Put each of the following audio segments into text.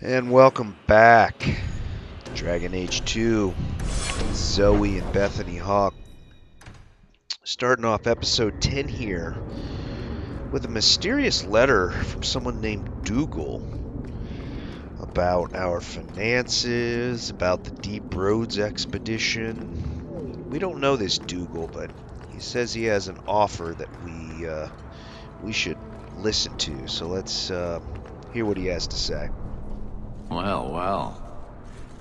And welcome back. Dragon Age 2, Zoe and Bethany Hawke. Starting off episode 10 here with a mysterious letter from someone named Dougal about our finances, about the Deep Roads expedition. We don't know this Dougal, but he says he has an offer that we should listen to. So let's hear what he has to say. Well.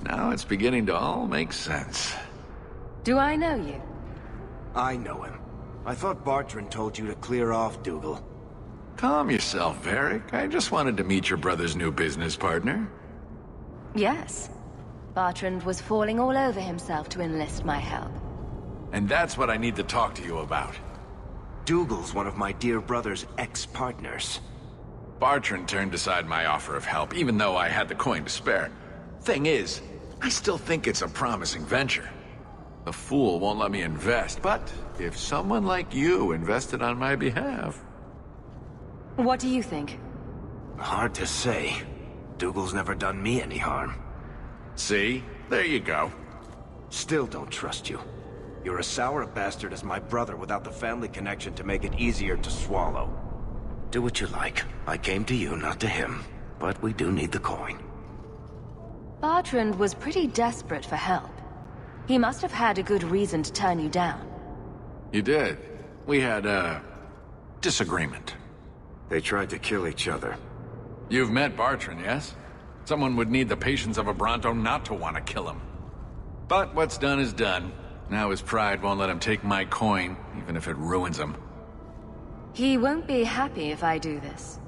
Now it's beginning to all make sense. Do I know you? I know him. I thought Bartrand told you to clear off, Dougal. Calm yourself, Varric. I just wanted to meet your brother's new business partner. Yes. Bartrand was falling all over himself to enlist my help. And that's what I need to talk to you about. Dougal's one of my dear brother's ex-partners. Bartrand turned aside my offer of help, even though I had the coin to spare. Thing is, I still think it's a promising venture. The fool won't let me invest, but if someone like you invested on my behalf... What do you think? Hard to say. Dougal's never done me any harm. See? There you go. Still don't trust you. You're as sour a bastard as my brother without the family connection to make it easier to swallow. Do what you like. I came to you, not to him. But we do need the coin. Bartrand was pretty desperate for help. He must have had a good reason to turn you down. You did. We had a disagreement. They tried to kill each other. You've met Bartrand, yes? Someone would need the patience of a Bronto not to want to kill him. But what's done is done. Now his pride won't let him take my coin, even if it ruins him. He won't be happy if I do this.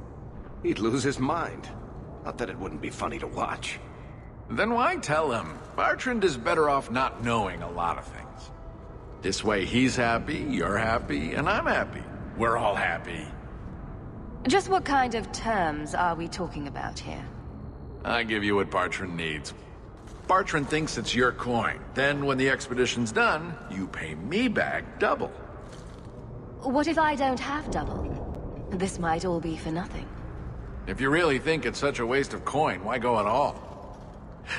He'd lose his mind. Not that it wouldn't be funny to watch. Then why tell him? Bartrand is better off not knowing a lot of things. This way he's happy, you're happy, and I'm happy. We're all happy. Just what kind of terms are we talking about here? I give you what Bartrand needs. Bartrand thinks it's your coin. Then when the expedition's done, you pay me back double. What if I don't have double? This might all be for nothing. If you really think it's such a waste of coin, why go at all?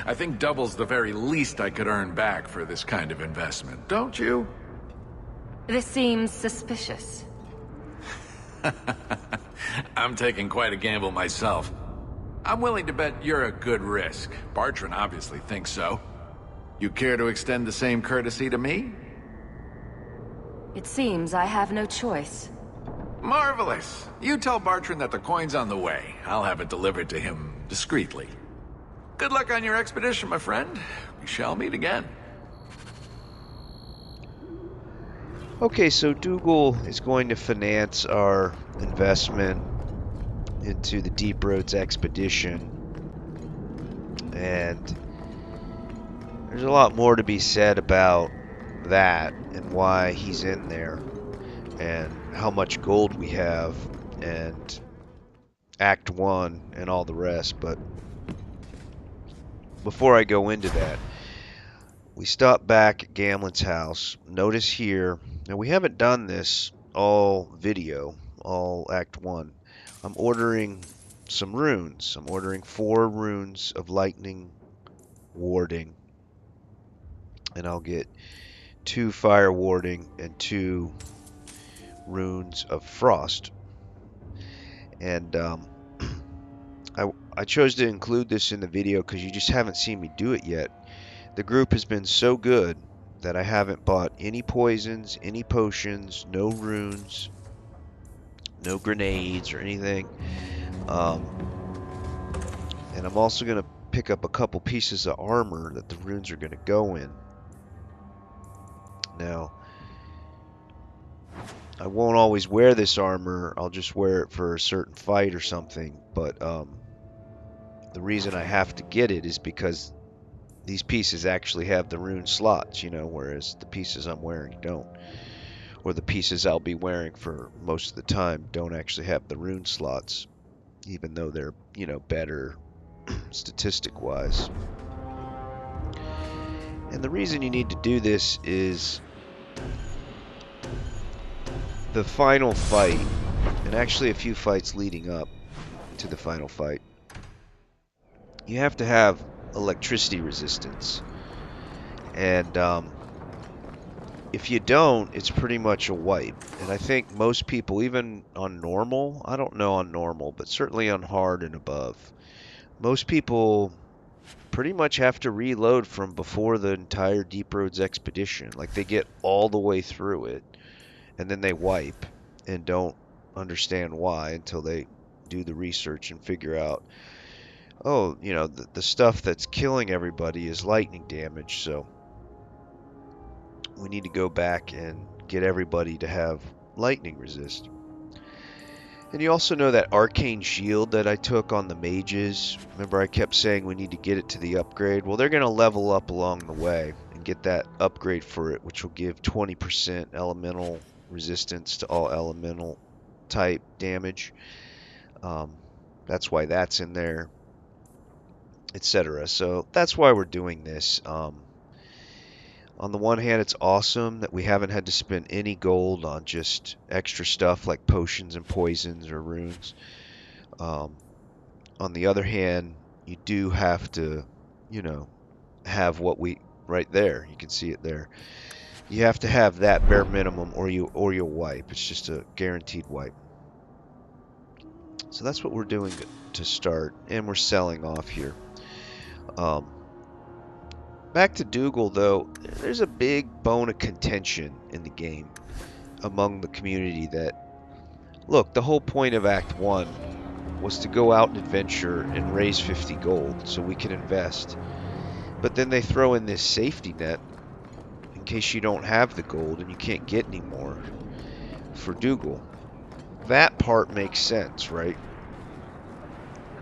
I think double's the very least I could earn back for this kind of investment, don't you? This seems suspicious. I'm taking quite a gamble myself. I'm willing to bet you're a good risk. Bartrand obviously thinks so. You care to extend the same courtesy to me? It seems I have no choice. Marvelous. You tell Bartrand that the coin's on the way. I'll have it delivered to him discreetly. Good luck on your expedition, my friend. We shall meet again. Okay, so Dougal is going to finance our investment into the Deep Roads expedition. And there's a lot more to be said about that and why he's in there and how much gold we have and Act 1 and all the rest. But before I go into that, we stop back at Gamlen's house. Notice here, now we haven't done this all video, all Act 1. I'm ordering some runes. I'm ordering 4 runes of lightning warding. And I'll get 2 fire warding and 2 runes of frost. And I chose to include this in the video because you just haven't seen me do it yet. The group has been so good that I haven't bought any poisons, any potions, no runes, no grenades or anything. And I'm also going to pick up a couple pieces of armor that the runes are going to go in. Now, I won't always wear this armor. I'll just wear it for a certain fight or something. But the reason I have to get it is because these pieces actually have the rune slots, you know, whereas the pieces I'm wearing don't. Or the pieces I'll be wearing for most of the time don't actually have the rune slots, even though they're, you know, better statistic-wise. And the reason you need to do this is the final fight, and actually a few fights leading up to the final fight, you have to have electricity resistance. And if you don't, it's pretty much a wipe. And I think most people, even on normal, I don't know on normal, but certainly on hard and above, most people pretty much have to reload from before the entire Deep Roads expedition. Like they get all the way through it and then they wipe and don't understand why until they do the research and figure out, oh, the stuff that's killing everybody is lightning damage. So we need to go back and get everybody to have lightning resist. And you also know that arcane shield that I took on the mages. Remember I kept saying we need to get it to the upgrade? Well, they're going to level up along the way and get that upgrade for it, which will give 20% elemental resistance to all elemental type damage. That's why that's in there, etc. So that's why we're doing this. On the one hand, it's awesome that we haven't had to spend any gold on just extra stuff like potions and poisons or runes. On the other hand, you do have to, have what we right there. You can see it there. You have to have that bare minimum, or you'll wipe. It's just a guaranteed wipe. So that's what we're doing to start, and we're selling off here. Back to Dougal, though, there's a big bone of contention in the game among the community that, look, the whole point of Act 1 was to go out and adventure and raise 50 gold so we can invest. But then they throw in this safety net in case you don't have the gold and you can't get any more for Dougal. That part makes sense, right?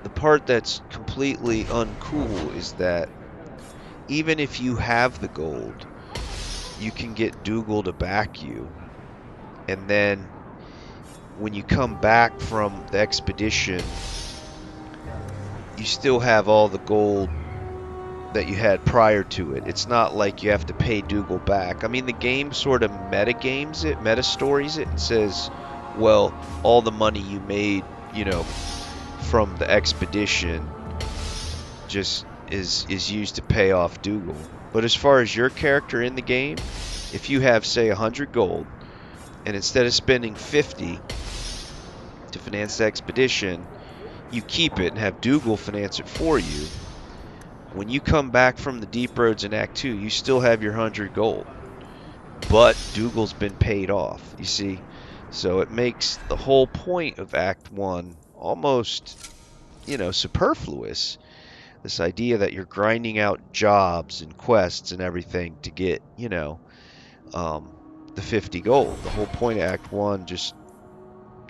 The part that's completely uncool is that even if you have the gold, you can get Dougal to back you. And then when you come back from the expedition, you still have all the gold that you had prior to it. It's not like you have to pay Dougal back. I mean, the game sort of meta-games it, meta-stories it, and says, well, all the money you made, from the expedition just is used to pay off Dougal. But as far as your character in the game, if you have, say, 100 gold, and instead of spending 50 to finance the expedition, you keep it and have Dougal finance it for you, when you come back from the Deep Roads in Act 2, you still have your 100 gold. But Dougal's been paid off, you see? So it makes the whole point of Act 1 almost, superfluous. This idea that you're grinding out jobs and quests and everything to get, the 50 gold. The whole point of Act 1, just,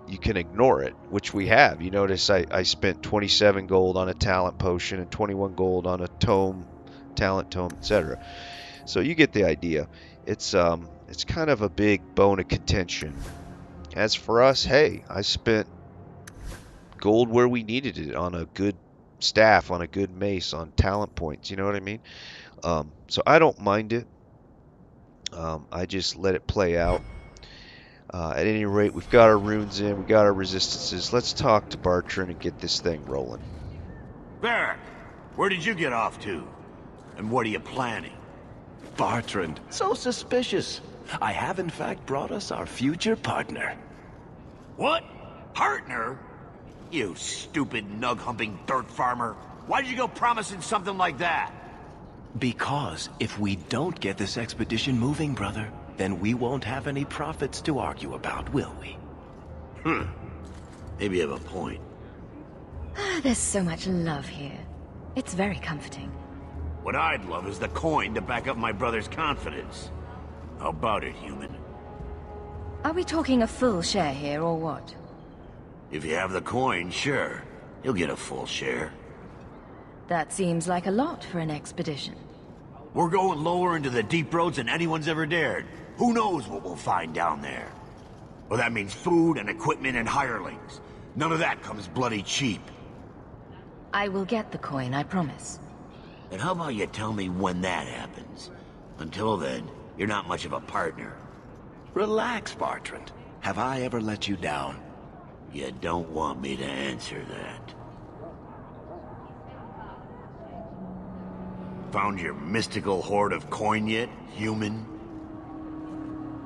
you can ignore it, which we have. You notice I spent 27 gold on a talent potion and 21 gold on a tome, talent tome, etc. So you get the idea. It's kind of a big bone of contention. As for us, hey, I spent gold where we needed it on a good staff, on a good mace, on talent points, you know what I mean? So I don't mind it. I just let it play out. At any rate, we've got our runes in, we got our resistances. Let's talk to Bartrand and get this thing rolling. Barrack, where did you get off to? And what are you planning? Bartrand, so suspicious. I have in fact brought us our future partner. What? Partner? You stupid nug-humping dirt farmer. Why did you go promising something like that? Because if we don't get this expedition moving, brother, then we won't have any profits to argue about, will we? Maybe you have a point. There's so much love here. It's very comforting. What I'd love is the coin to back up my brother's confidence. How about it, human? Are we talking a full share here, or what? If you have the coin, sure. You'll get a full share. That seems like a lot for an expedition. We're going lower into the deep roads than anyone's ever dared. Who knows what we'll find down there? Well, that means food and equipment and hirelings. None of that comes bloody cheap. I will get the coin, I promise. And how about you tell me when that happens? Until then, you're not much of a partner. Relax, Bartrand. Have I ever let you down? You don't want me to answer that. Found your mystical hoard of coin yet, human?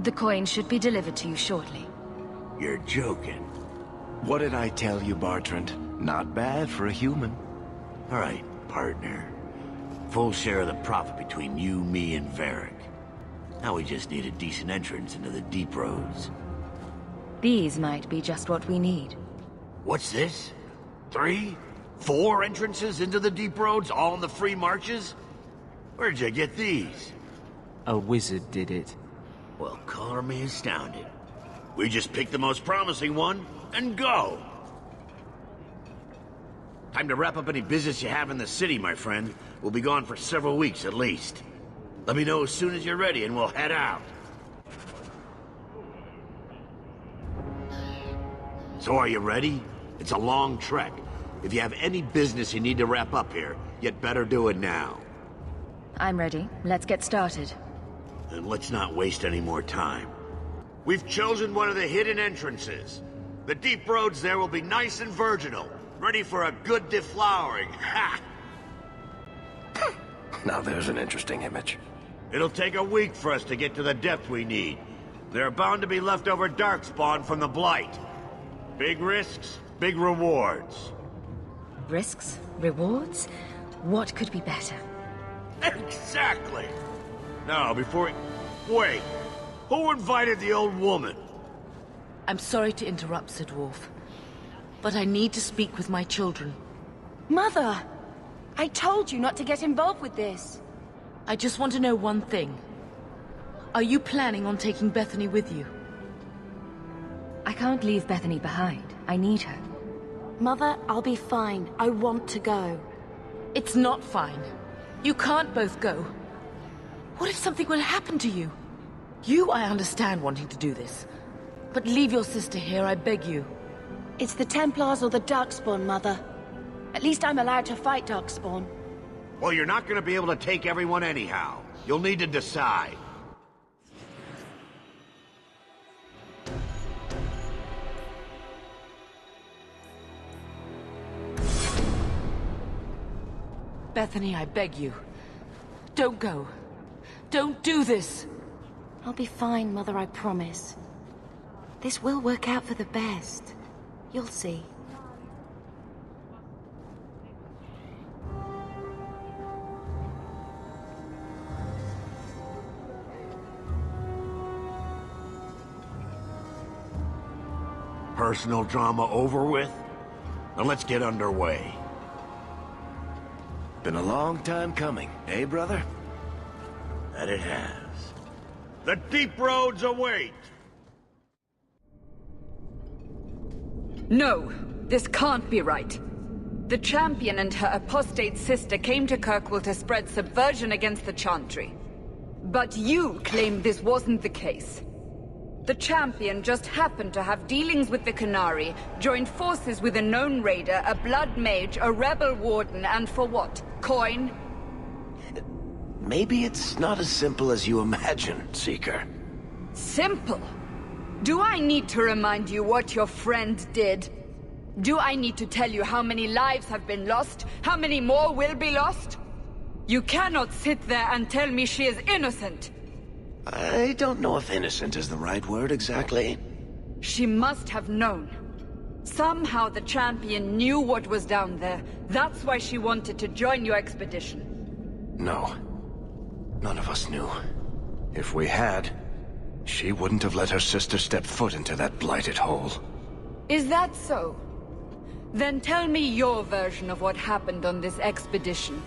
The coin should be delivered to you shortly. You're joking. What did I tell you, Bartrand? Not bad for a human. All right, partner. Full share of the profit between you, me, and Varric. Now we just need a decent entrance into the deep roads. These might be just what we need. What's this? 3? 4 entrances into the deep roads, all in the free marches? Where'd you get these? A wizard did it. Well, color me astounded. We just pick the most promising one, and go! Time to wrap up any business you have in the city, my friend. We'll be gone for several weeks at least. Let me know as soon as you're ready and we'll head out. So are you ready? It's a long trek. If you have any business you need to wrap up here, you'd better do it now. I'm ready. Let's get started. Then let's not waste any more time. We've chosen one of the hidden entrances. The deep roads there will be nice and virginal, ready for a good deflowering. Ha! Now there's an interesting image. It'll take a week for us to get to the depth we need. There are bound to be leftover darkspawn from the Blight. Big risks, big rewards. Risks? Rewards? What could be better? Exactly! Now, before... Wait! Who invited the old woman? I'm sorry to interrupt, Sir Dwarf, but I need to speak with my children. Mother! I told you not to get involved with this. I just want to know one thing. Are you planning on taking Bethany with you? I can't leave Bethany behind. I need her. Mother, I'll be fine. I want to go. It's not fine. You can't both go. What if something will happen to you? You, I understand wanting to do this. But leave your sister here, I beg you. It's the Templars or the Darkspawn, Mother. At least I'm allowed to fight Darkspawn. Well, you're not gonna be able to take everyone anyhow. You'll need to decide. Bethany, I beg you. Don't go. Don't do this. I'll be fine, Mother, I promise. This will work out for the best. You'll see. Personal drama over with? Now let's get underway. Been a long time coming, eh, brother? That it has. The deep roads await! No, this can't be right. The Champion and her apostate sister came to Kirkwall to spread subversion against the Chantry. But you claim this wasn't the case. The Champion just happened to have dealings with the Canary, joined forces with a known raider, a blood mage, a rebel warden, and for what? Coin? Maybe it's not as simple as you imagine, Seeker. Simple? Do I need to remind you what your friend did? Do I need to tell you how many lives have been lost? How many more will be lost? You cannot sit there and tell me she is innocent. I don't know if innocent is the right word exactly. She must have known. Somehow the Champion knew what was down there. That's why she wanted to join your expedition. No. None of us knew. If we had, she wouldn't have let her sister step foot into that blighted hole. Is that so? Then tell me your version of what happened on this expedition.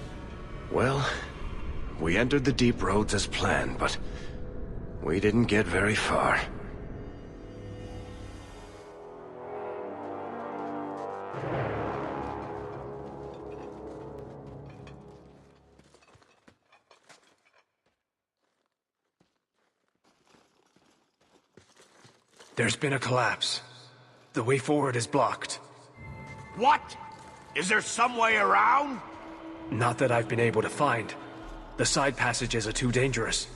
Well, we entered the deep roads as planned, but we didn't get very far. There's been a collapse. The way forward is blocked. What? Is there some way around? Not that I've been able to find. The side passages are too dangerous.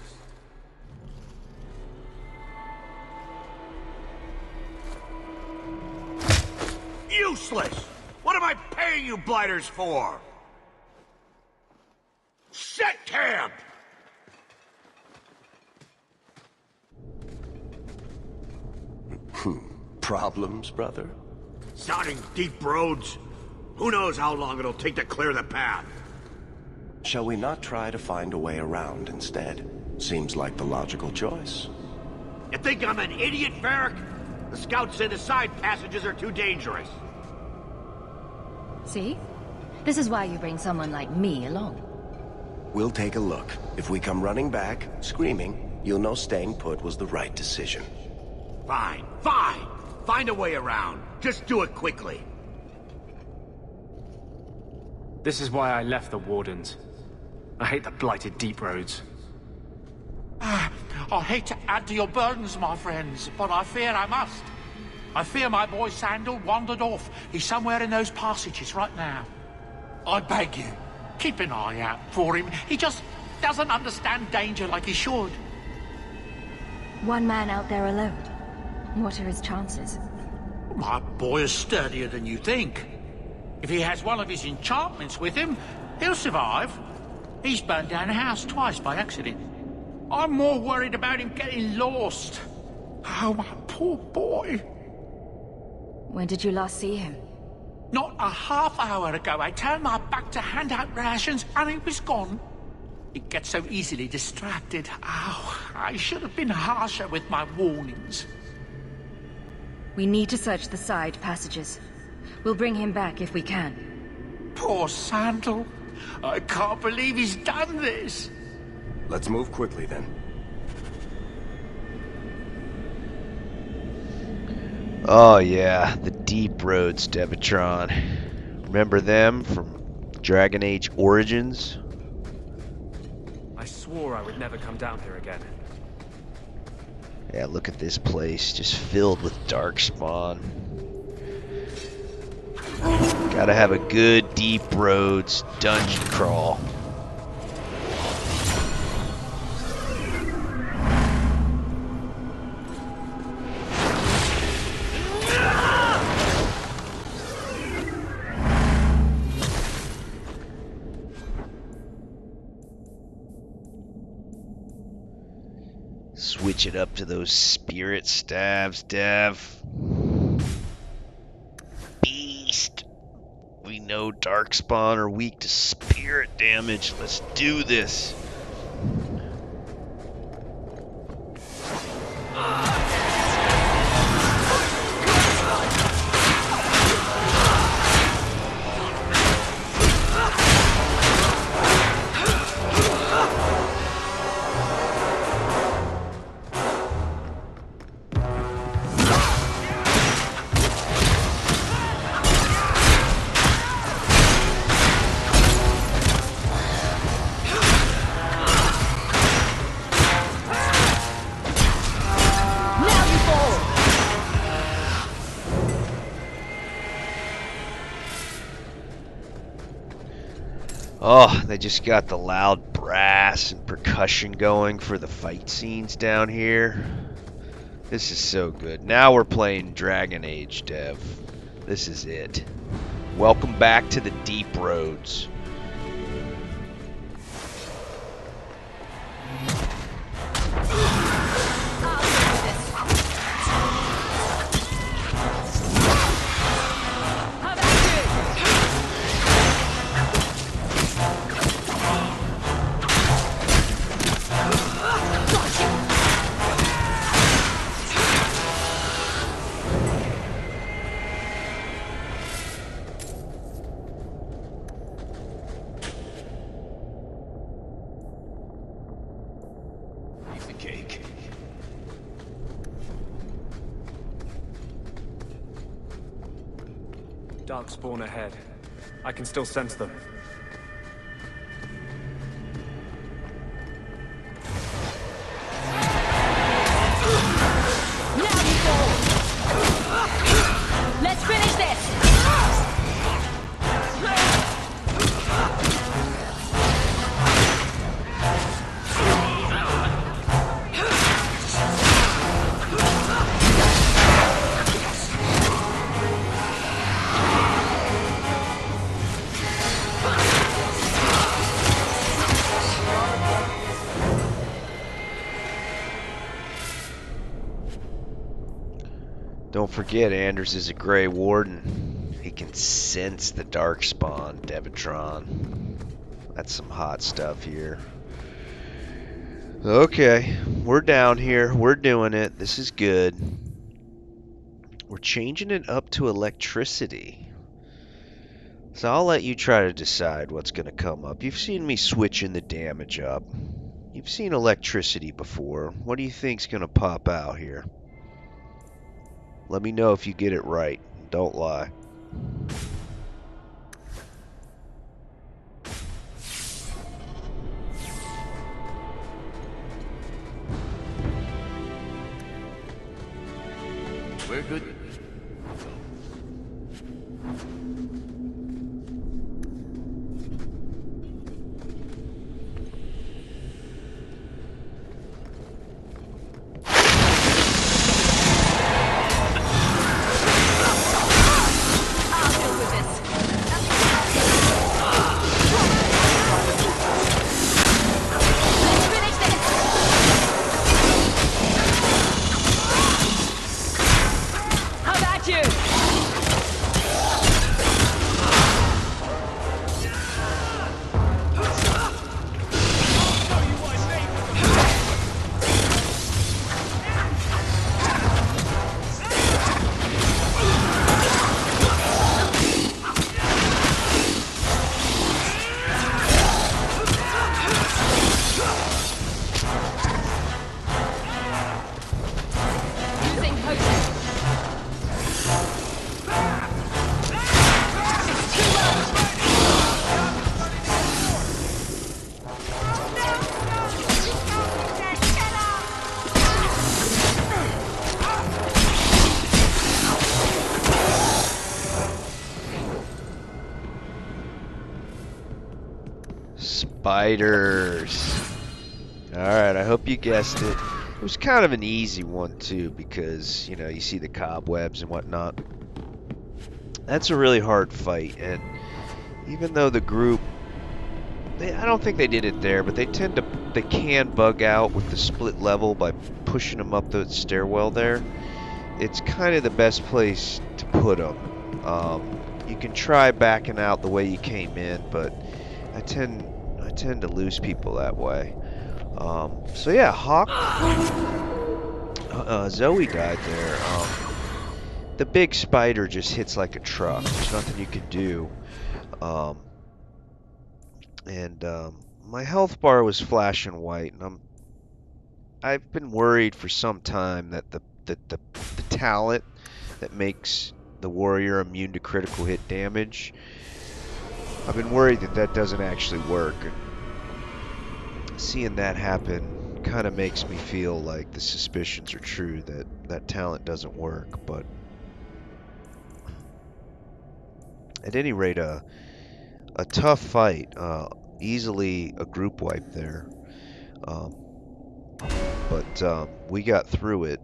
Useless! What am I paying you blighters for? Shit! Set camp! Problems, brother? Starting deep roads? Who knows how long it'll take to clear the path? Shall we not try to find a way around instead? Seems like the logical choice. You think I'm an idiot, Varric? The scouts say the side passages are too dangerous. See? This is why you bring someone like me along. We'll take a look. If we come running back, screaming, you'll know staying put was the right decision. Fine, fine! Find a way around. Just do it quickly. This is why I left the Wardens. I hate the blighted deep roads. I hate to add to your burdens, my friends, but I fear I must. I fear my boy Sandal wandered off. He's somewhere in those passages right now. I beg you, keep an eye out for him. He just doesn't understand danger like he should. One man out there alone. What are his chances? My boy is sturdier than you think. If he has one of his enchantments with him, he'll survive. He's burned down a house twice by accident. I'm more worried about him getting lost. Oh, my poor boy. When did you last see him? Not a half hour ago, I turned my back to hand out rations and he was gone. He gets so easily distracted. Oh, I should have been harsher with my warnings. We need to search the side passages. We'll bring him back if we can. Poor Sandal. I can't believe he's done this. Let's move quickly then. Oh yeah, the deep roads, Devatron. Remember them from Dragon Age Origins? I swore I would never come down here again. Yeah, look at this place, just filled with darkspawn. Gotta have a good deep roads dungeon crawl. Switch it up to those spirit stabs, Dev. Beast. We know darkspawn are weak to spirit damage. Let's do this. Oh, they just got the loud brass and percussion going for the fight scenes down here. This is so good. Now we're playing Dragon Age, Dev. This is it. Welcome back to the deep roads. Darkspawn ahead. I can still sense them. Now you fall! Let's finish this! Don't forget, Anders is a Grey Warden. He can sense the Darkspawn, Devatron. That's some hot stuff here. Okay, we're down here. We're doing it. This is good. We're changing it up to electricity. So I'll let you try to decide what's going to come up. You've seen me switching the damage up. You've seen electricity before. What do you think's going to pop out here? Let me know if you get it right. Don't lie. We're good. Spiders. Alright, I hope you guessed it. It was kind of an easy one, too, because, you know, you see the cobwebs and whatnot. That's a really hard fight, and even though the group, I don't think they did it there, but they can bug out with the split level by pushing them up the stairwell there. It's kind of the best place to put them. You can try backing out the way you came in, but I tend to lose people that way. So yeah, Hawke, Zoe died there. The big spider just hits like a truck. There's nothing you can do. My health bar was flashing white, and I've been worried for some time that the talent that makes the warrior immune to critical hit damage, I've been worried that that doesn't actually work. And seeing that happen kind of makes me feel like the suspicions are true that that talent doesn't work. But at any rate, a tough fight. Easily a group wipe there. But we got through it.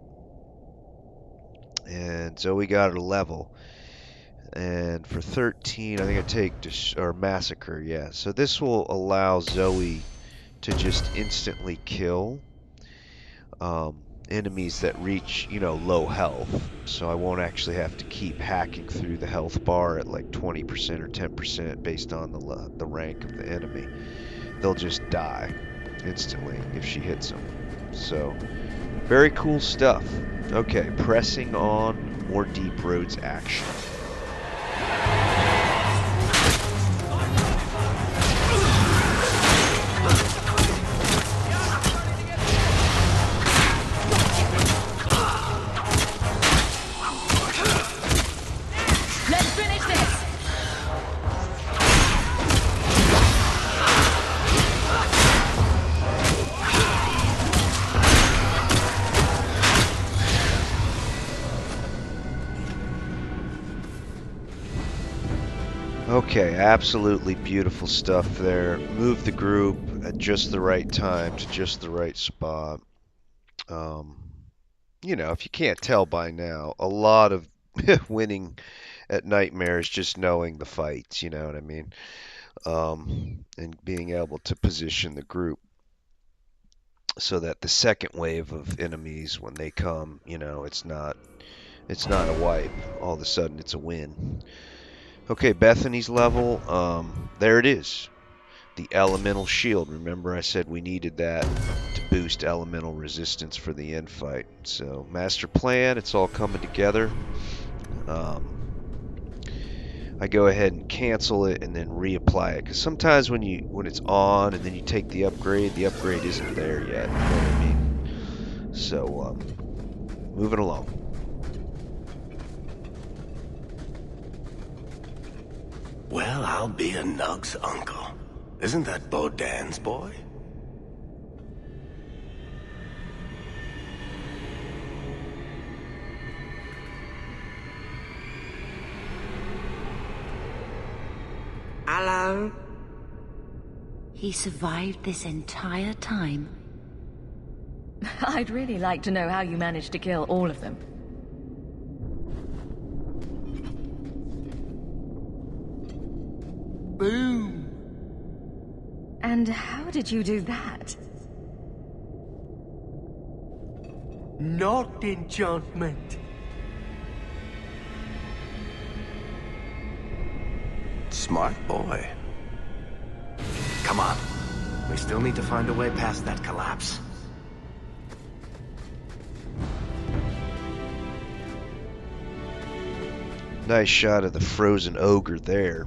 And Zoe got it a level. And for 13, I think I take massacre, yeah. So this will allow Zoe to just instantly kill enemies that reach, you know, low health. So I won't actually have to keep hacking through the health bar at like 20% or 10% based on the rank of the enemy. They'll just die instantly if she hits them. So very cool stuff. Okay, pressing on, more Deep Roads action. Okay, absolutely beautiful stuff there. Move the group at just the right time to just the right spot. You know, if you can't tell by now, a lot of winning at Nightmare is just knowing the fights, you know what I mean? And being able to position the group so that the second wave of enemies, when they come, you know, it's not It's not a wipe. All of a sudden, it's a win. Okay, Bethany's level. There it is. The elemental shield. Remember I said we needed that to boost elemental resistance for the end fight. So master plan, it's all coming together. I go ahead and cancel it and then reapply it, because sometimes when it's on and then you take the upgrade isn't there yet. You know what I mean? So moving along. Well, I'll be a Nug's uncle. Isn't that Bodan's boy? Hello? He survived this entire time. I'd really like to know how you managed to kill all of them. Boom! And how did you do that? Not enchantment. Smart boy. Come on. We still need to find a way past that collapse. Nice shot of the frozen ogre there.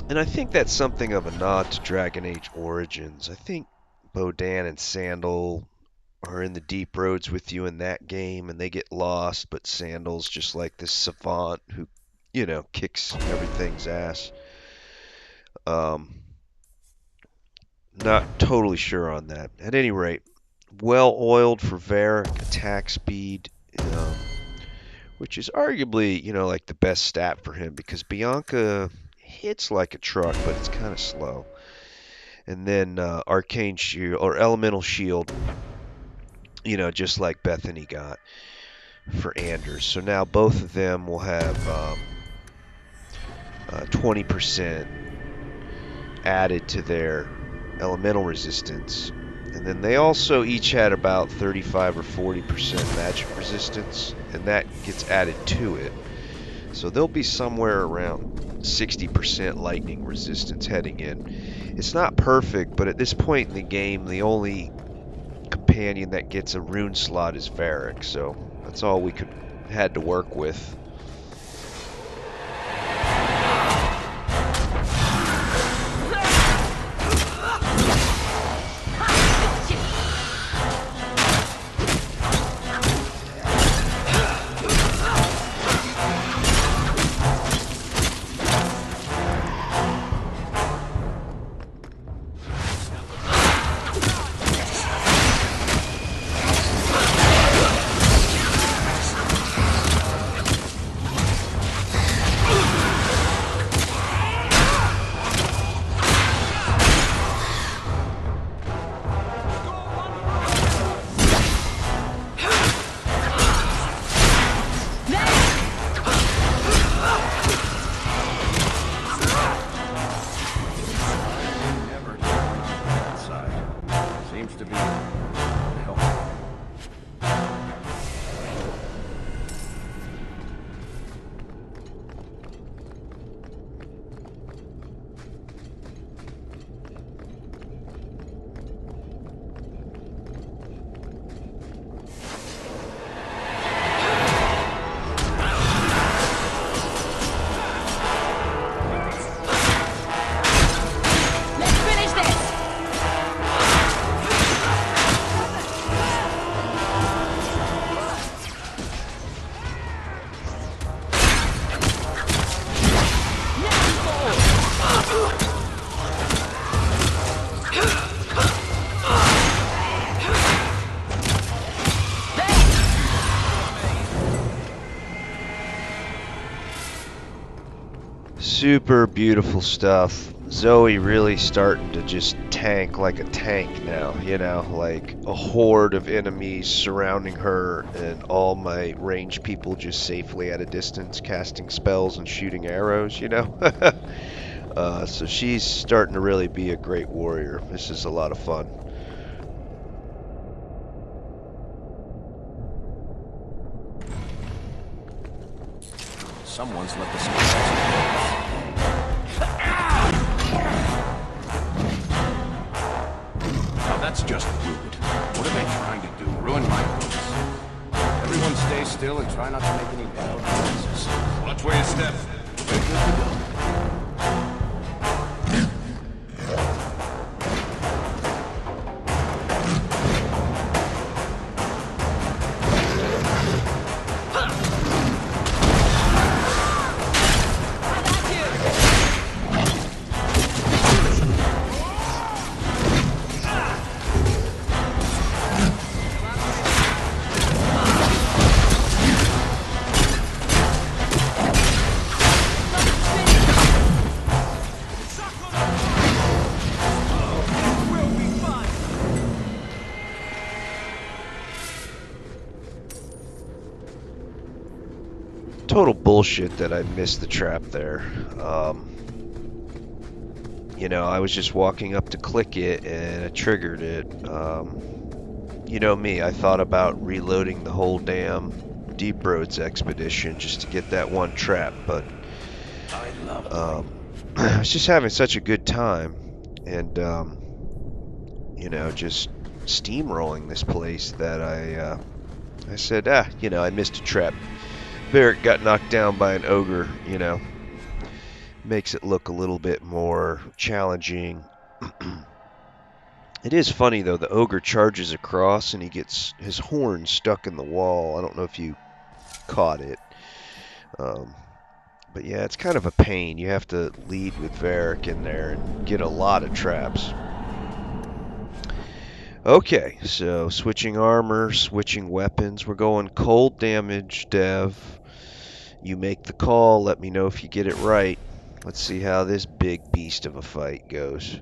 And I think that's something of a nod to Dragon Age Origins. I think Bodan and Sandal are in the deep roads with you in that game, and they get lost, but Sandal's just like this savant who, you know, kicks everything's ass. Not totally sure on that. At any rate, well oiled for Varric, attack speed, which is arguably, you know, like the best stat for him, because Bianca hits like a truck, but it's kind of slow. And then arcane shield or elemental shield, you know, just like Bethany got for Anders. So now both of them will have 20% added to their elemental resistance. And then they also each had about 35 or 40% magic resistance, and that gets added to it. So they'll be somewhere around 60% lightning resistance heading in. It's not perfect, but at this point in the game, the only companion that gets a rune slot is Varric, so that's all we had to work with. Super beautiful stuff. Zoe really starting to just tank like a tank now, you know, like a horde of enemies surrounding her and all my ranged people just safely at a distance casting spells and shooting arrows, you know. So she's starting to really be a great warrior. This is a lot of fun. Someone's let the space. Now that's just rude. What are they trying to do? Ruin my books? Everyone stay still and try not to make any loud noises. Watch where you step. We're good to go. Total bullshit that I missed the trap there. You know, I was just walking up to click it and it triggered it. You know me, I thought about reloading the whole damn Deep Roads expedition just to get that one trap, but I was just having such a good time, and you know, just steamrolling this place that I said, you know, I missed a trap. Barrett got knocked down by an ogre, you know. Makes it look a little bit more challenging. It is funny, though. The ogre charges across and he gets his horn stuck in the wall. I don't know if you caught it. But yeah, it's kind of a pain. You have to lead with Varric in there and get a lot of traps. Okay, so switching armor, switching weapons. We're going cold damage, Dev. You make the call. Let me know if you get it right. Let's see how this big beast of a fight goes.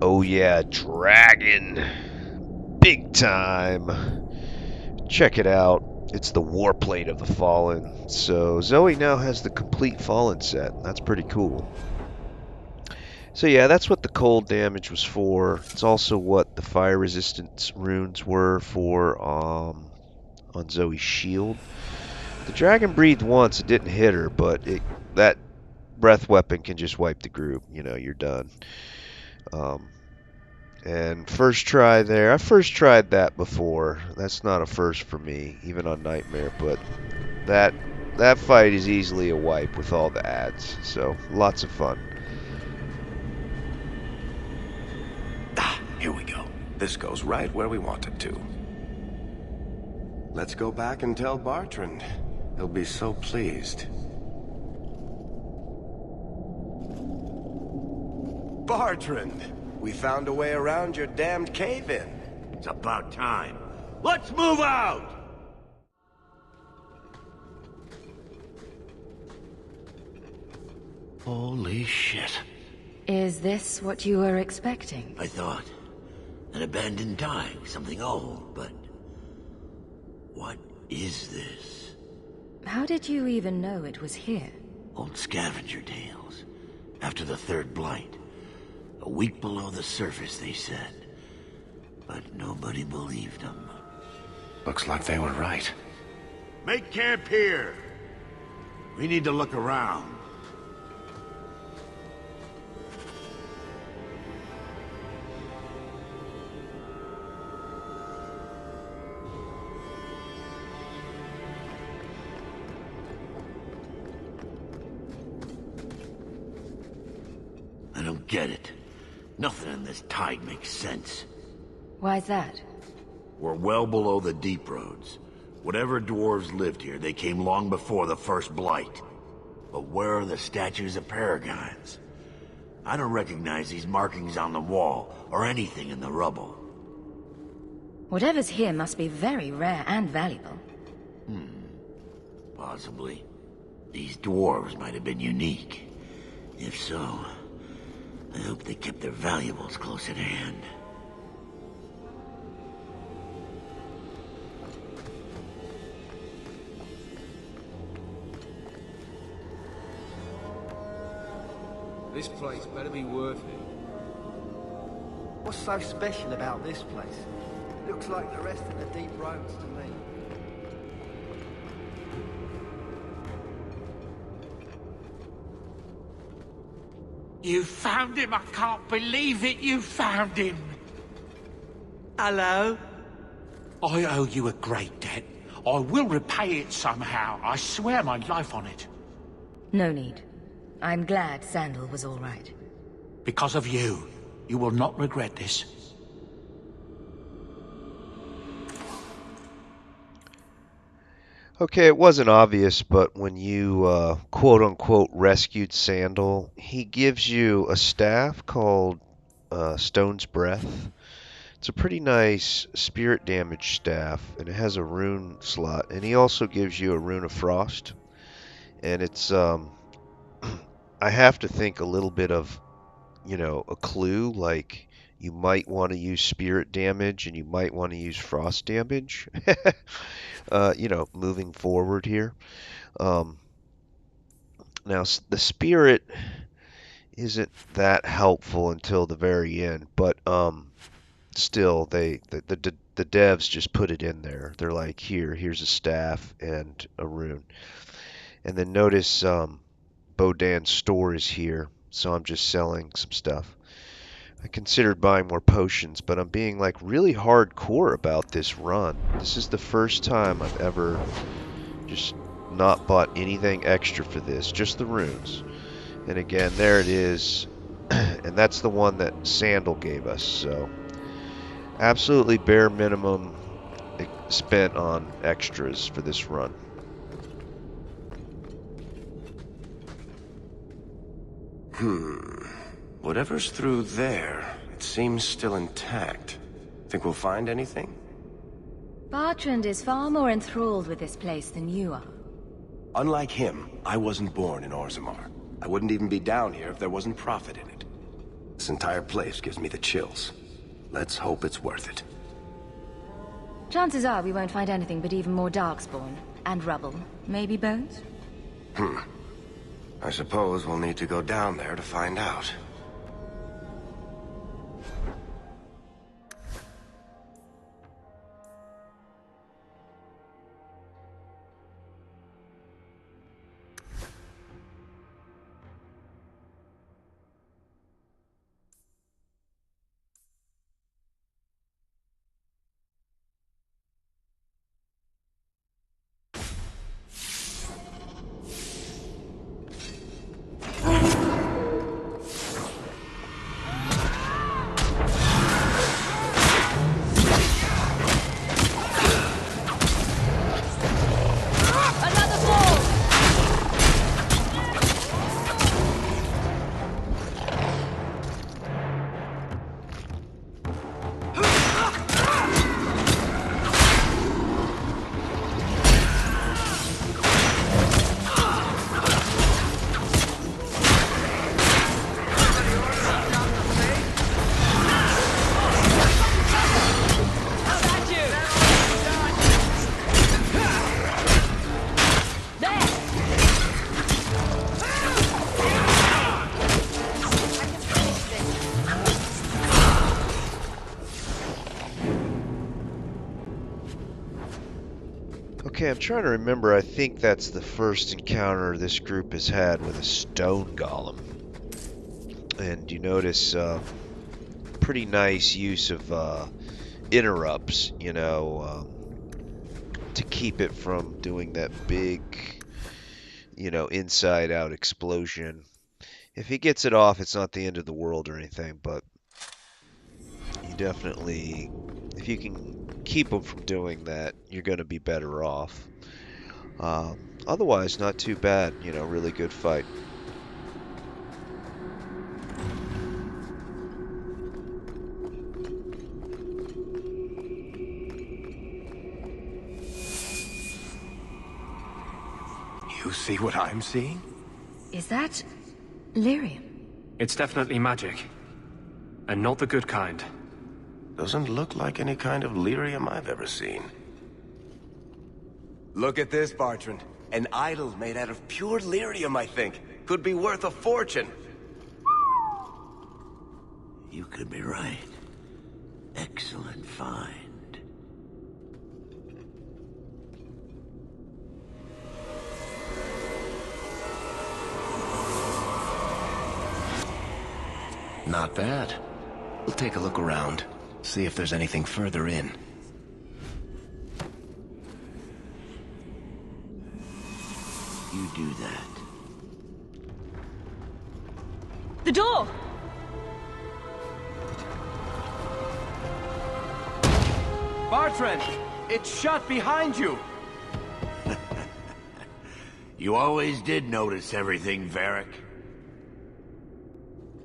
Oh yeah, dragon. Big time. Check it out. It's the Warplate of the Fallen. So Zoe now has the complete Fallen set. That's pretty cool. So yeah, that's what the cold damage was for. It's also what the fire resistance runes were for on Zoe's shield. The dragon breathed once, it didn't hit her, but that breath weapon can just wipe the group. You know, you're done. And first try there. I first tried that before. That's not a first for me, even on Nightmare, but that fight is easily a wipe with all the ads. So, lots of fun. Here we go. This goes right where we want it to. Let's go back and tell Bartrand. He'll be so pleased. Bartrand! We found a way around your damned cave-in. It's about time. Let's move out! Holy shit. Is this what you were expecting? I thought. An abandoned dike, something old, but... what is this? How did you even know it was here? Old scavenger tales. After the third blight. A week below the surface, they said. But nobody believed them. Looks like they were right. Make camp here. We need to look around. Forget it. Nothing in this tide makes sense. Why's that? We're well below the deep roads. Whatever dwarves lived here, they came long before the first blight. But where are the statues of paragons? I don't recognize these markings on the wall, or anything in the rubble. Whatever's here must be very rare and valuable. Possibly. These dwarves might have been unique. If so, I hope they kept their valuables close at hand. This place better be worth it. What's so special about this place? Looks like the rest of the deep roads to me. You found him! I can't believe it! You found him! Hello? I owe you a great debt. I will repay it somehow. I swear my life on it. No need. I'm glad Sandal was all right. Because of you. You will not regret this. Okay, it wasn't obvious, but when you quote-unquote rescued Sandal, he gives you a staff called Stone's Breath. It's a pretty nice spirit damage staff, and it has a rune slot. And he also gives you a rune of frost. And it's, I have to think a little bit of, a clue, like you might want to use spirit damage and you might want to use frost damage, moving forward here. Now, the spirit isn't that helpful until the very end, but still, the devs just put it in there. They're like, here's a staff and a rune. And then notice Bodan's store is here, so I'm just selling some stuff. I considered buying more potions, but I'm being like really hardcore about this run. This is the first time I've ever just not bought anything extra for this, just the runes. And again, there it is. And that's the one that Sandal gave us, so absolutely bare minimum spent on extras for this run. Whatever's through there, it seems still intact. Think we'll find anything? Bertrand is far more enthralled with this place than you are. Unlike him, I wasn't born in Orzammar. I wouldn't even be down here if there wasn't profit in it. This entire place gives me the chills. Let's hope it's worth it. Chances are we won't find anything but even more darkspawn. And rubble. Maybe bones? I suppose we'll need to go down there to find out. Okay, I'm trying to remember. I think that's the first encounter this group has had with a stone golem. And you notice pretty nice use of interrupts, to keep it from doing that big, inside-out explosion. If he gets it off, it's not the end of the world or anything, but you definitely, if you can keep him from doing that, you're going to be better off. Otherwise, not too bad, you know, really good fight. You see what I'm seeing? Is that lyrium? It's definitely magic. And not the good kind. Doesn't look like any kind of lyrium I've ever seen. Look at this, Bertrand. An idol made out of pure lyrium, I think. Could be worth a fortune. You could be right. Excellent find. Not bad. We'll take a look around. See if there's anything further in. You do that. The door! Bertrand! It's shut behind you! You always did notice everything, Varric.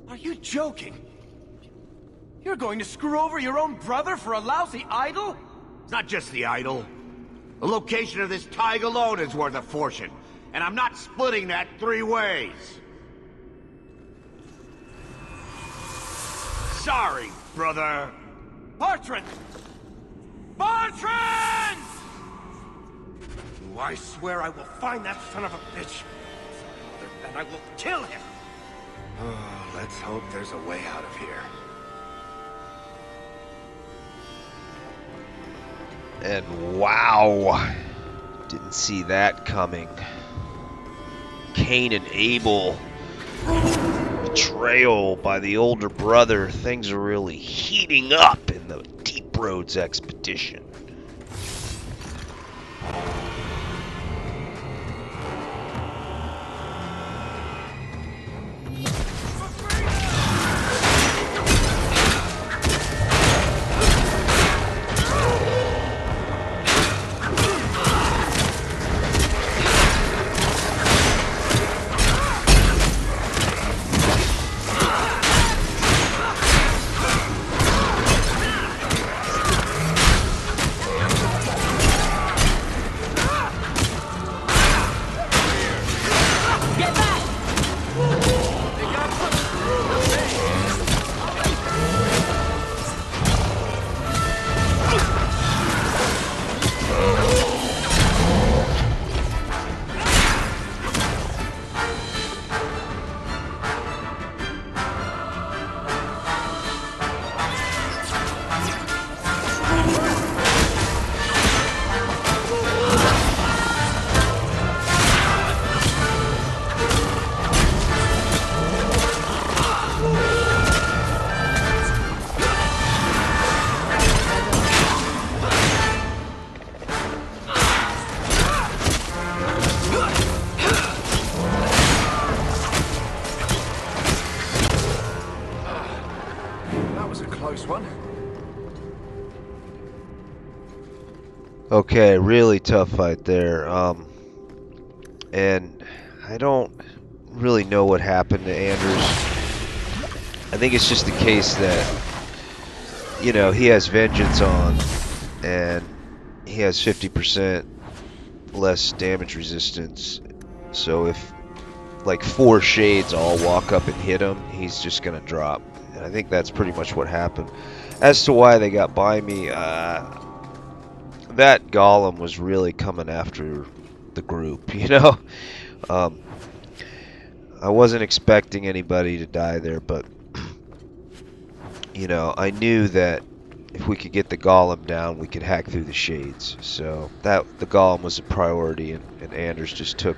Are you joking? You're going to screw over your own brother for a lousy idol? It's not just the idol. The location of this tag alone is worth a fortune. And I'm not splitting that 3 ways. Sorry, brother. Bertrand! Bertrand! I swear I will find that son of a bitch. And I will kill him. Oh, let's hope there's a way out of here. And wow, didn't see that coming. Cain and Abel, betrayal by the older brother. Things are really heating up in the Deep Roads expedition. Okay, really tough fight there. And I don't really know what happened to Anders. I think it's just the case that, you know, he has vengeance on, and he has 50% less damage resistance. So if like 4 shades all walk up and hit him, he's just gonna drop. And I think that's pretty much what happened. As to why they got by me, that golem was really coming after the group, you know? I wasn't expecting anybody to die there, but, you know, I knew that if we could get the golem down, we could hack through the shades. So that the golem was a priority, and Anders just took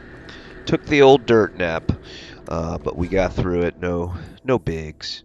the old dirt nap, but we got through it. No bigs.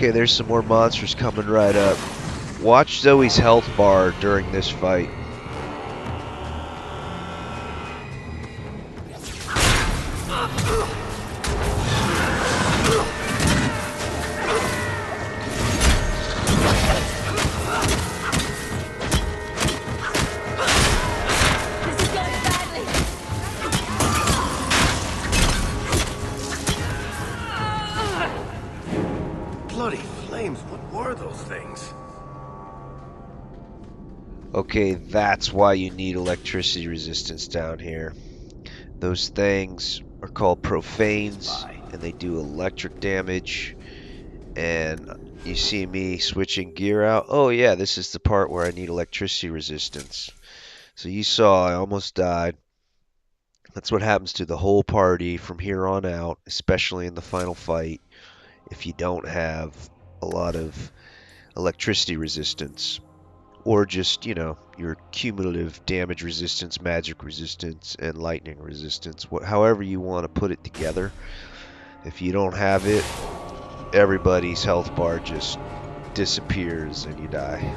Okay, there's some more monsters coming right up. Watch Zoe's health bar during this fight. Bloody flames, what were those things? Okay, that's why you need electricity resistance down here. Those things are called profanes, and they do electric damage. And you see me switching gear out. Oh yeah, this is the part where I need electricity resistance. So you saw I almost died. That's what happens to the whole party from here on out, especially in the final fight, if you don't have a lot of electricity resistance. Or just, your cumulative damage resistance, magic resistance, and lightning resistance. However you want to put it together. If you don't have it, everybody's health bar just disappears and you die.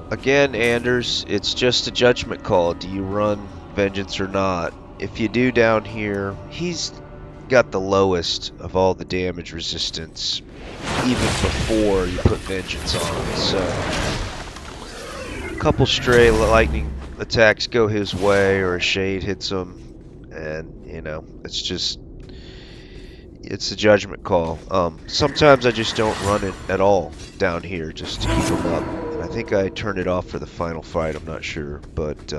Again, Anders, it's just a judgment call. Do you run Vengeance or not? If you do down here, he's got the lowest of all the damage resistance, even before you put Vengeance on. So, a couple stray lightning attacks go his way, or a shade hits him, and, it's a judgment call. Sometimes I just don't run it at all down here, just to keep him up. I think I turned it off for the final fight, I'm not sure. But,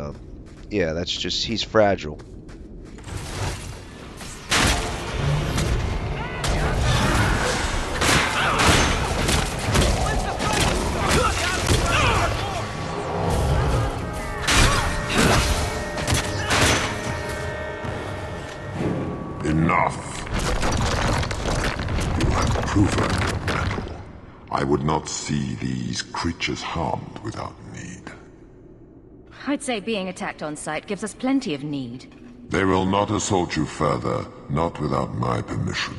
yeah, that's just, he's fragile. Enough. You have proven your mettle. I would not see these creatures harmed without need. I'd say being attacked on sight gives us plenty of need. They will not assault you further, not without my permission.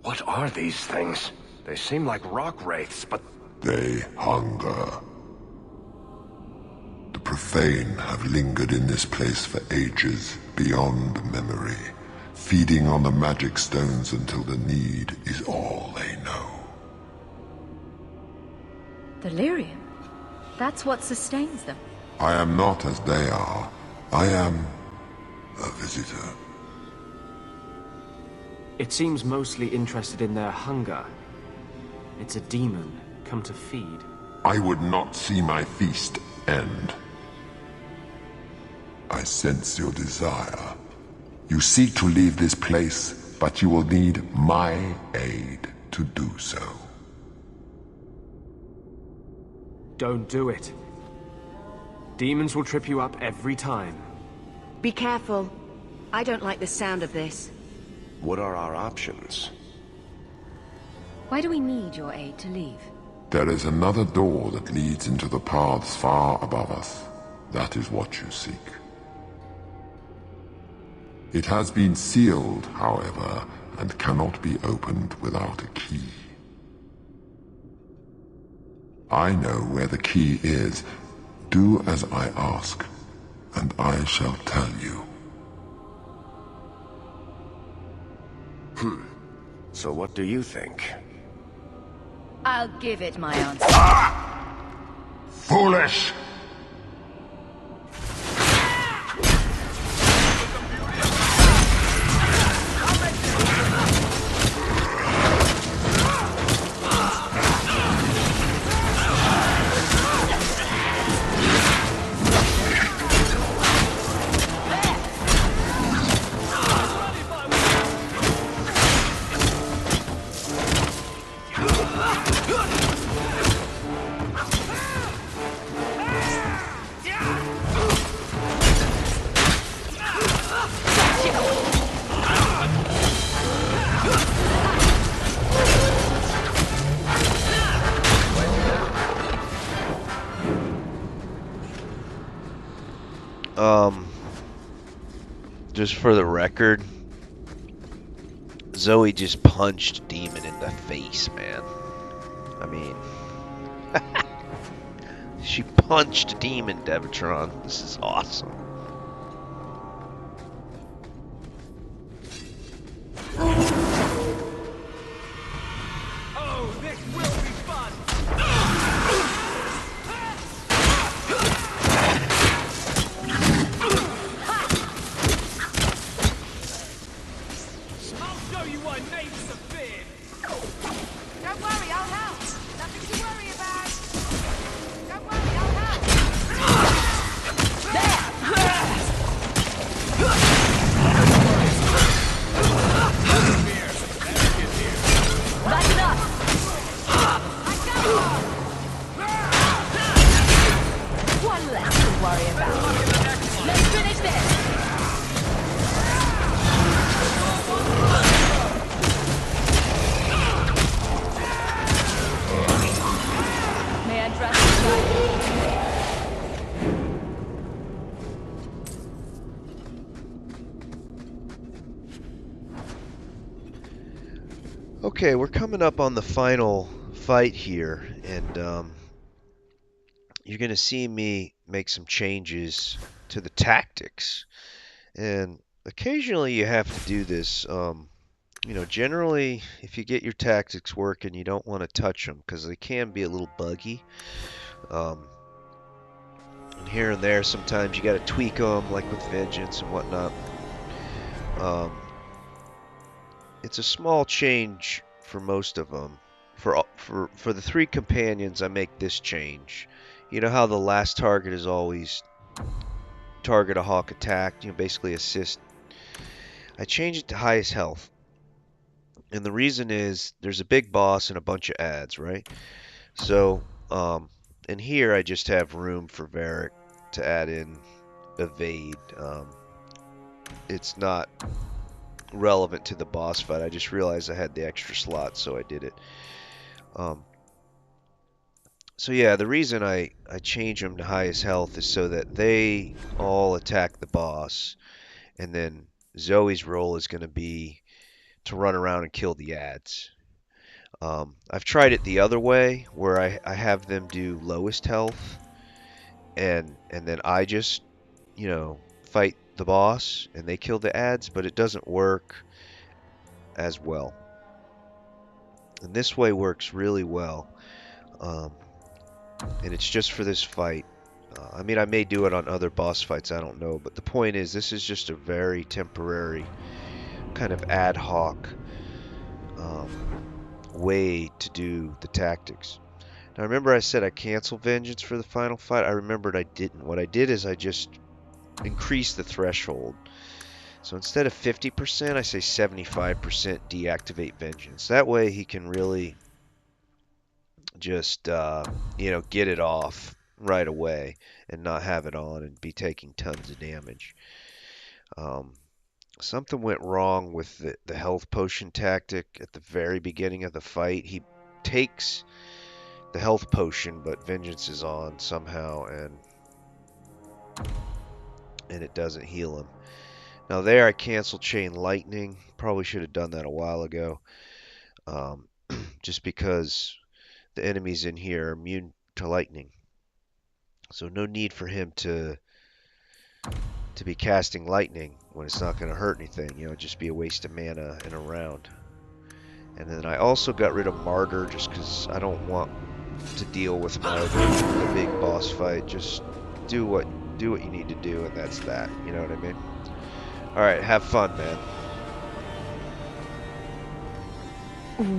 What are these things? They seem like rock wraiths, but... They hunger. The profane have lingered in this place for ages, beyond memory, feeding on the magic stones until the need is all they know. Delirium? That's what sustains them. I am not as they are. I am a visitor. It seems mostly interested in their hunger. It's a demon, come to feed. I would not see my feast end. I sense your desire. You seek to leave this place, but you will need my aid to do so. Don't do it. Demons will trip you up every time. Be careful. I don't like the sound of this. What are our options? Why do we need your aid to leave? There is another door that leads into the paths far above us. That is what you seek. It has been sealed, however, and cannot be opened without a key. I know where the key is. Do as I ask, and I shall tell you. So what do you think? I'll give it my answer. Foolish! Just for the record, Zoe just punched Demon in the face, man. I mean, she punched Demon, Devatron. This is awesome. Oh, this will be fun! I'll show you what neighbors are fear! Don't worry, I'll help! Nothing to worry about! Don't worry, I'll help! Back it up! One less to worry about. Let's finish this! May I dress you? Okay, we're coming up on the final fight here, and you're going to see me make some changes to the tactics. And occasionally you have to do this. You know, generally, if you get your tactics working, you don't want to touch them because they can be a little buggy. And here and there, sometimes you got to tweak them, like with Vengeance and whatnot. It's a small change for most of them. For the 3 companions, I make this change. You know how the last target is always target a Hawke attack, you know, basically assist. I change it to highest health. And the reason is there's a big boss and a bunch of ads, right? So, in here I just have room for Varric to add in evade. It's not relevant to the boss fight. I just realized I had the extra slot, so I did it. So yeah, the reason I change them to highest health is so that they all attack the boss, and then Zoe's role is going to be to run around and kill the ads. I've tried it the other way, where I have them do lowest health, and then I just, you know, fight the boss, and they kill the ads, but it doesn't work as well. And this way works really well. And it's just for this fight. I mean, I may do it on other boss fights, I don't know, but the point is, this is just a very temporary, kind of ad hoc way to do the tactics. Now, remember I said I canceled Vengeance for the final fight? I remembered I didn't. What I did is I just increased the threshold. So instead of 50%, I say 75% deactivate Vengeance. That way he can really just, you know, get it off right away and not have it on and be taking tons of damage. Something went wrong with the health potion tactic at the very beginning of the fight. He takes the health potion, but Vengeance is on somehow, and it doesn't heal him. Now there I canceled Chain Lightning. Probably should have done that a while ago. Just because the enemies in here are immune to lightning. So no need for him to be casting lightning when it's not going to hurt anything. You know, just be a waste of mana in a round. And then I also got rid of Martyr just because I don't want to deal with Martyr in the big boss fight. Just do what you need to do, and that's that. You know what I mean? Alright, have fun, man.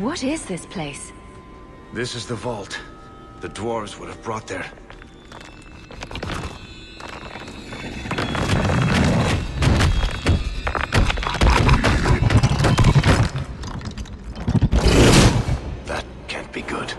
What is this place? This is the vault. The dwarves would have brought their... That can't be good.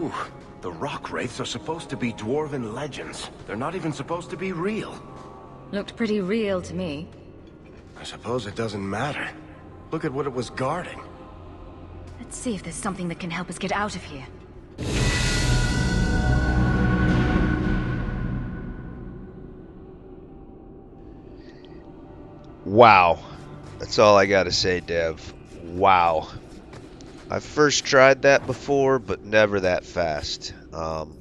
Whew. The rock wraiths are supposed to be dwarven legends. They're not even supposed to be real. Looked pretty real to me. I suppose it doesn't matter. Look at what it was guarding. Let's see if there's something that can help us get out of here. Wow. That's all I gotta say, Dev. Wow. I've first tried that before, but never that fast. And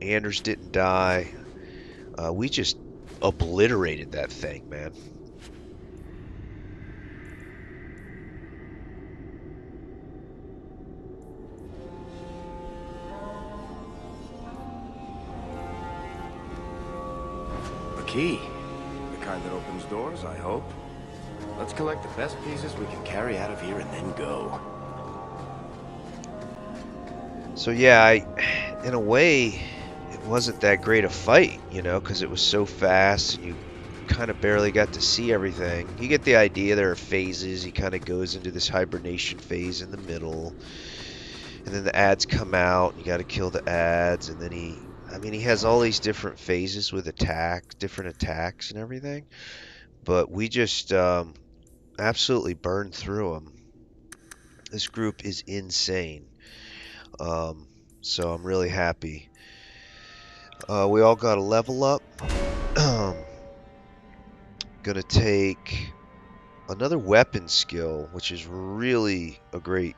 Anders didn't die. We just obliterated that thing, man. A key. The kind that opens doors, I hope. Let's collect the best pieces we can carry out of here and then go. So yeah, in a way, it wasn't that great a fight, you know, because it was so fast and you kind of barely got to see everything. You get the idea. There are phases. He kind of goes into this hibernation phase in the middle, and then the ads come out. You got to kill the ads, and then he has all these different phases with different attacks and everything. But we just absolutely burned through them. This group is insane. So I'm really happy. We all got a level up. Gonna take another weapon skill, which is really a great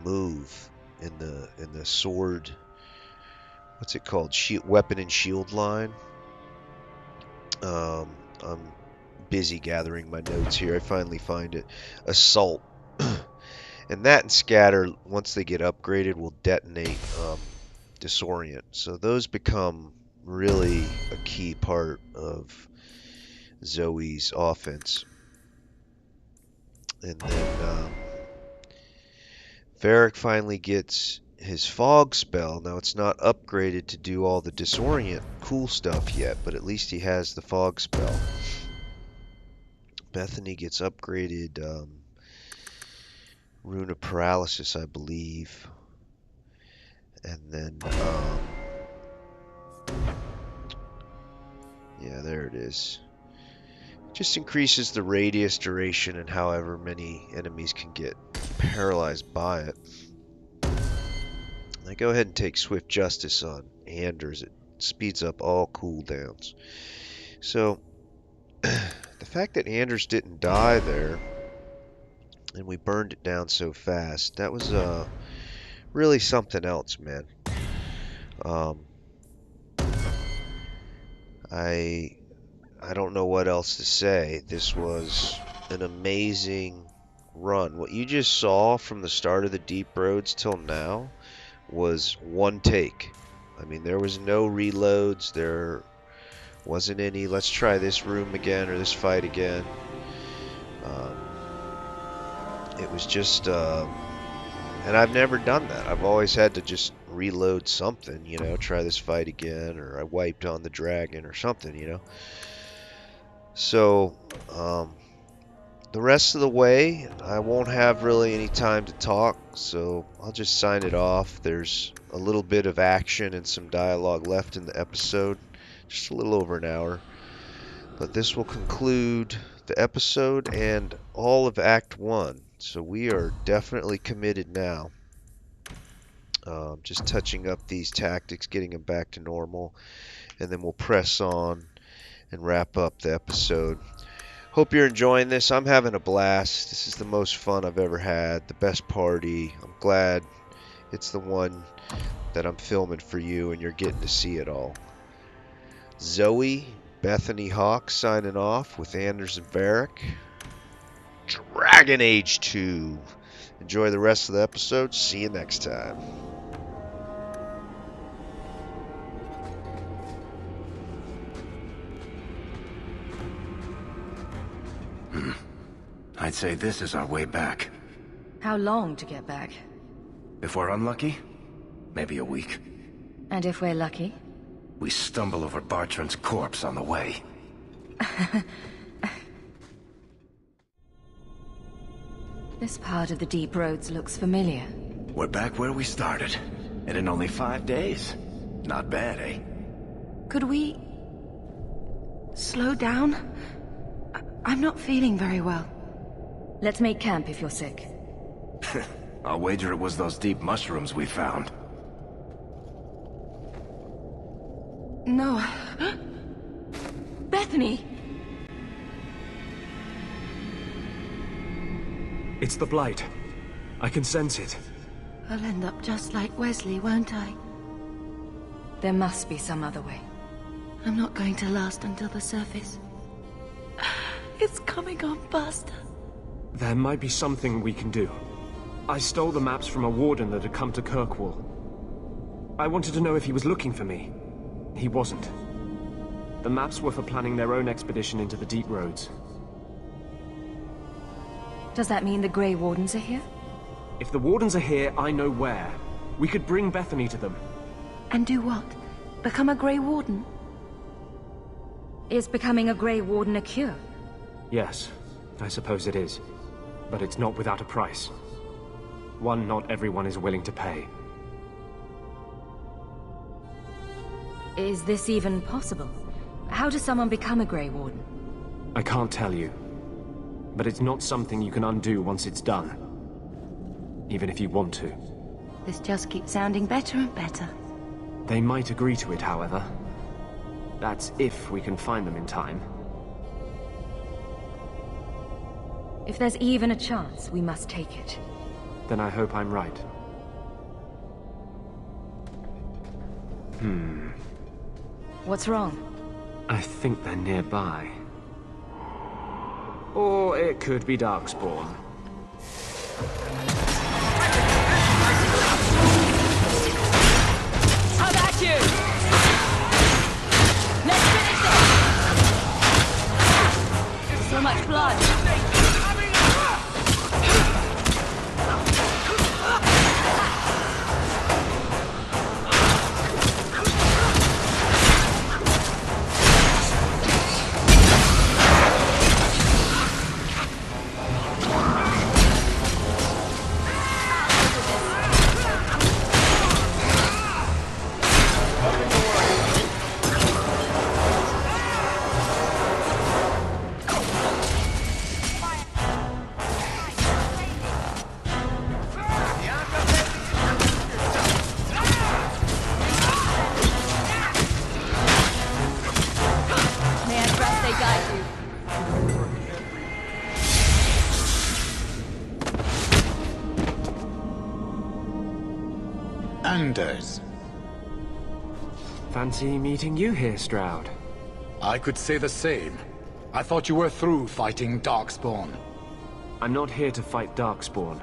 move in the sword. What's it called? Weapon and shield line. I'm busy gathering my notes here. I finally find it. Assault. And that and scatter, once they get upgraded, will detonate disorient. So those become really a key part of Zoe's offense. And then Varric finally gets his fog spell. Now it's not upgraded to do all the disorient cool stuff yet, but at least he has the fog spell. Bethany gets upgraded Rune of Paralysis, I believe. And then yeah, there it is. Just increases the radius, duration, and however many enemies can get paralyzed by it. I go ahead and take Swift Justice on Anders. It speeds up all cooldowns. So, the fact that Anders didn't die there, and we burned it down so fast, that was really something else, man. I don't know what else to say. This was an amazing run. What you just saw from the start of the Deep Roads till now was one take. I mean, there was no reloads. There wasn't any, let's try this room again or this fight again. It was just, and I've never done that. I've always had to just reload something, you know, try this fight again, or I wiped on the dragon or something, you know. So, the rest of the way, I won't have really any time to talk, so I'll just sign it off. There's a little bit of action and some dialogue left in the episode, just a little over an hour. But this will conclude the episode and all of Act 1. So we are definitely committed now. Just touching up these tactics, getting them back to normal, and then we'll press on and wrap up the episode. Hope you're enjoying this. I'm having a blast. This is the most fun I've ever had, the best party. I'm glad it's the one that I'm filming for you and you're getting to see it all. Zoe, Bethany, Hawke signing off with Anders and Varric. Dragon Age 2. Enjoy the rest of the episode. See you next time. I'd say this is our way back. How long to get back? If we're unlucky, maybe a week. And if we're lucky? We stumble over Bartrand's corpse on the way. This part of the Deep Roads looks familiar. We're back where we started. And in only 5 days. Not bad, eh? Could we... slow down? I'm not feeling very well. Let's make camp if you're sick. I'll wager it was those deep mushrooms we found. No. Bethany! It's the Blight. I can sense it. I'll end up just like Wesley, won't I? There must be some other way. I'm not going to last until the surface. It's coming on faster. There might be something we can do. I stole the maps from a warden that had come to Kirkwall. I wanted to know if he was looking for me. He wasn't. The maps were for planning their own expedition into the deep roads. Does that mean the Grey Wardens are here? If the Wardens are here, I know where. We could bring Bethany to them. And do what? Become a Grey Warden? Is becoming a Grey Warden a cure? Yes, I suppose it is. But it's not without a price. One not everyone is willing to pay. Is this even possible? How does someone become a Grey Warden? I can't tell you. But it's not something you can undo once it's done. Even if you want to. This just keeps sounding better and better. They might agree to it, however. That's if we can find them in time. If there's even a chance, we must take it. Then I hope I'm right. What's wrong? I think they're nearby. Or it could be Darkspawn. How about you? Let's finish this! So much blood. Anders. Fancy meeting you here, Stroud. I could say the same. I thought you were through fighting Darkspawn. I'm not here to fight Darkspawn.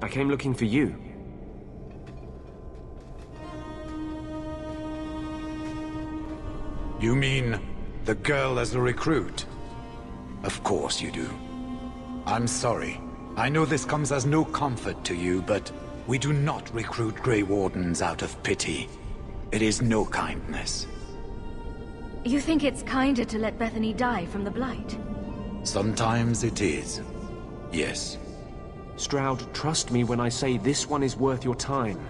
I came looking for you. You mean the girl as a recruit? Of course you do. I'm sorry. I know this comes as no comfort to you, but we do not recruit Grey Wardens out of pity. It is no kindness. You think it's kinder to let Bethany die from the Blight? Sometimes it is. Yes. Stroud, trust me when I say this one is worth your time.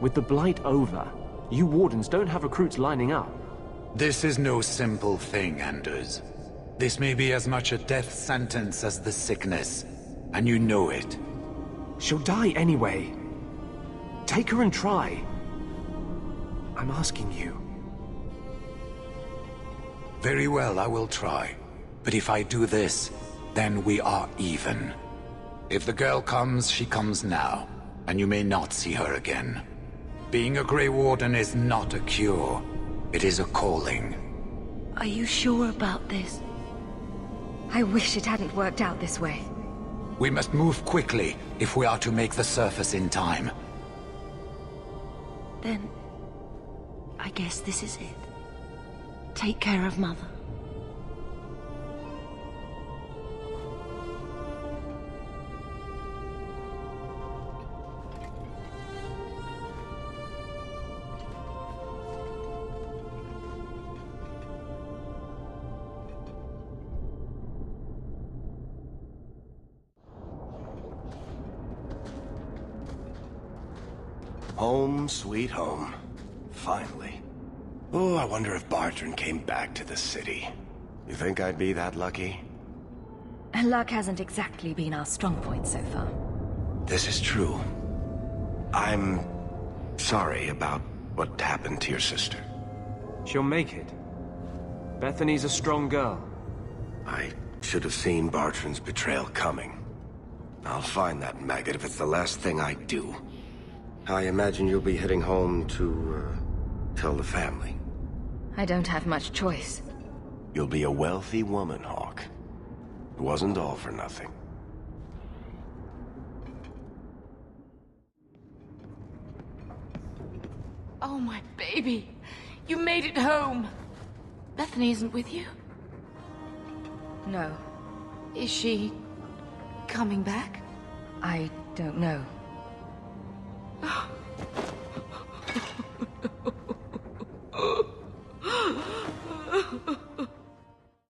With the Blight over, you Wardens don't have recruits lining up. This is no simple thing, Anders. This may be as much a death sentence as the sickness, and you know it. She'll die anyway. Take her and try. I'm asking you. Very well, I will try. But if I do this, then we are even. If the girl comes, she comes now, and you may not see her again. Being a Grey Warden is not a cure. It is a calling. Are you sure about this? I wish it hadn't worked out this way. We must move quickly if we are to make the surface in time. Then... I guess this is it. Take care of Mother. Home, sweet home. Finally. Oh, I wonder if Bartrand came back to the city. You think I'd be that lucky? Luck hasn't exactly been our strong point so far. This is true. I'm sorry about what happened to your sister. She'll make it. Bethany's a strong girl. I should have seen Bartrand's betrayal coming. I'll find that maggot if it's the last thing I do. I imagine you'll be heading home to, tell the family. I don't have much choice. You'll be a wealthy woman, Hawke. It wasn't all for nothing. Oh, my baby. You made it home. Bethany isn't with you? No. Is she coming back? I don't know.